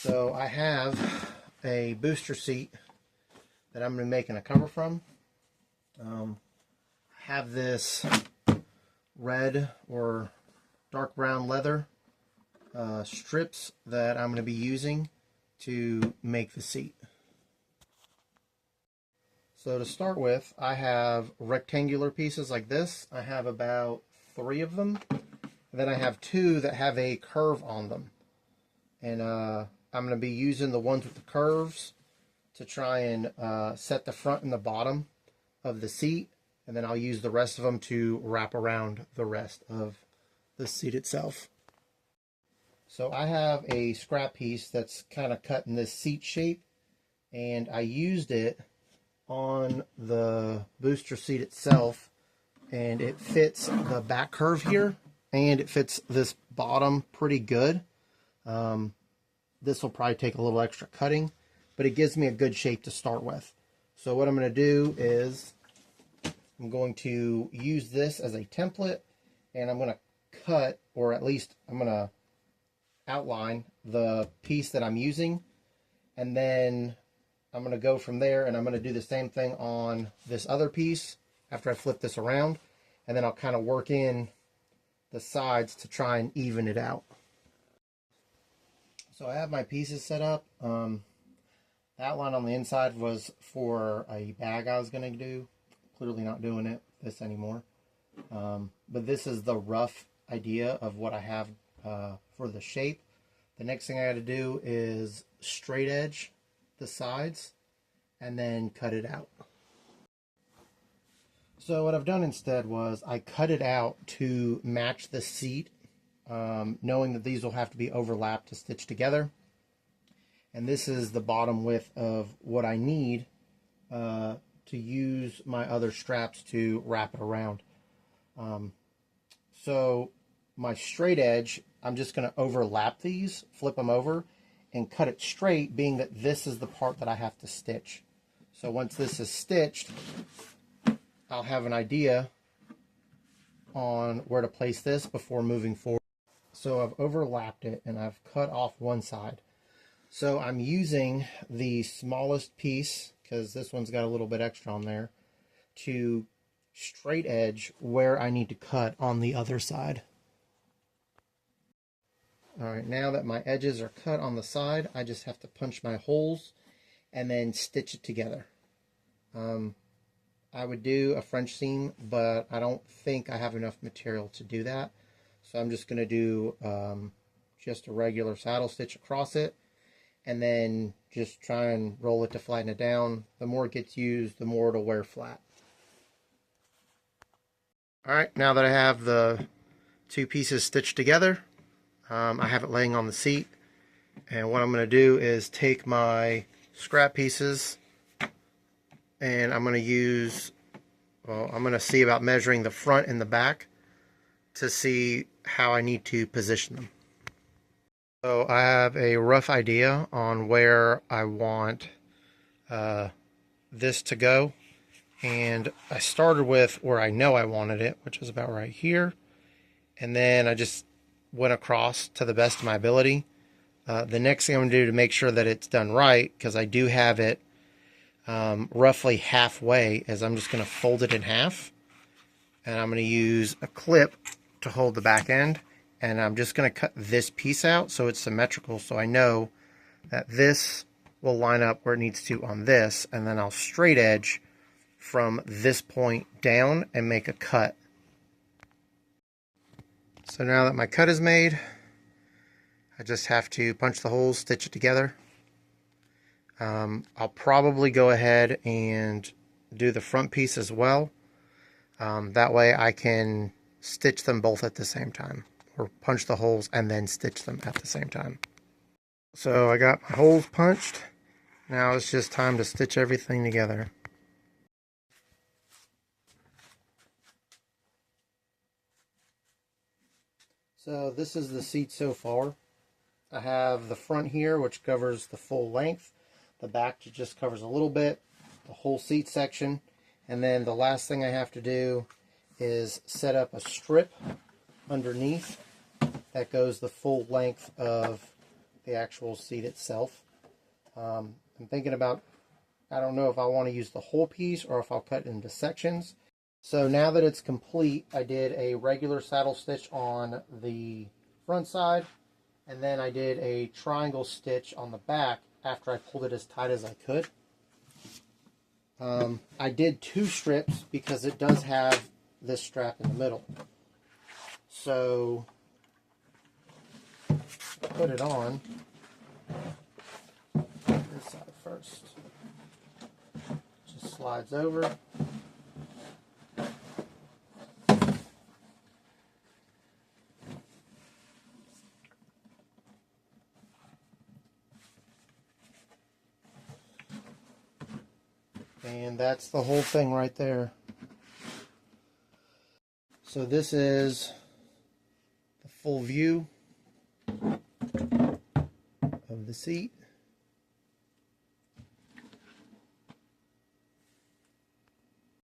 So I have a booster seat that I'm going to be making a cover from. I have this red or dark brown leather strips that I'm going to be using to make the seat. So to start with, I have rectangular pieces like this. I have about 3 of them. And then I have 2 that have a curve on them. And I'm going to be using the ones with the curves to try and set the front and the bottom of the seat. And then I'll use the rest of them to wrap around the rest of the seat itself. So I have a scrap piece that's kind of cut in this seat shape. And I used it on the booster seat itself. And it fits the back curve here. And it fits this bottom pretty good. This will probably take a little extra cutting, but it gives me a good shape to start with. So what I'm going to do is I'm going to use this as a template, and I'm going to cut, or at least I'm going to outline the piece that I'm using, and then I'm going to go from there, and I'm going to do the same thing on this other piece after I flip this around, and then I'll kind of work in the sides to try and even it out. So I have my pieces set up. The outline on the inside was for a bag I was going to do. Clearly not doing it this anymore. But this is the rough idea of what I have for the shape. The next thing I got to do is straight edge the sides and then cut it out. So what I've done instead was I cut it out to match the seat, knowing that these will have to be overlapped to stitch together. And this is the bottom width of what I need to use my other straps to wrap it around. So my straight edge, I'm just going to overlap these, flip them over, and cut it straight, being that this is the part that I have to stitch. So once this is stitched, I'll have an idea on where to place this before moving forward. So I've overlapped it and I've cut off one side. So I'm using the smallest piece, because this one's got a little bit extra on there, to straight edge where I need to cut on the other side. Alright, now that my edges are cut on the side, I just have to punch my holes and then stitch it together. I would do a French seam, but I don't think I have enough material to do that. So I'm just going to do just a regular saddle stitch across it, and then just try and roll it to flatten it down. The more it gets used, the more it'll wear flat. Alright, now that I have the 2 pieces stitched together, I have it laying on the seat. And what I'm going to do is take my scrap pieces, and I'm going to use, well, I'm going to see about measuring the front and the back to see how I need to position them. So I have a rough idea on where I want this to go. And I started with where I know I wanted it, which is about right here. And then I just went across to the best of my ability. The next thing I'm going to do to make sure that it's done right, because I do have it roughly halfway, is I'm just going to fold it in half. And I'm going to use a clip to hold the back end. And I'm just going to cut this piece out so it's symmetrical, so I know that this will line up where it needs to on this. And then I'll straight edge from this point down and make a cut. So now that my cut is made, I just have to punch the holes, stitch it together. I'll probably go ahead and do the front piece as well. That way I can stitch them both at the same time, or punch the holes and then stitch them at the same time. So I got my holes punched. Now it's just time to stitch everything together. So this is the seat so far. I have the front here, which covers the full length. The back just covers a little bit, the whole seat section. And then the last thing I have to do is set up a strip underneath that goes the full length of the actual seat itself. I'm thinking about, I don't know if I want to use the whole piece or if I'll cut it into sections. So now that it's complete, I did a regular saddle stitch on the front side, and then I did a triangle stitch on the back after I pulled it as tight as I could. I did 2 strips because it does have this strap in the middle. So put it on this side first. Just slides over. And that's the whole thing right there. So this is the full view of the seat.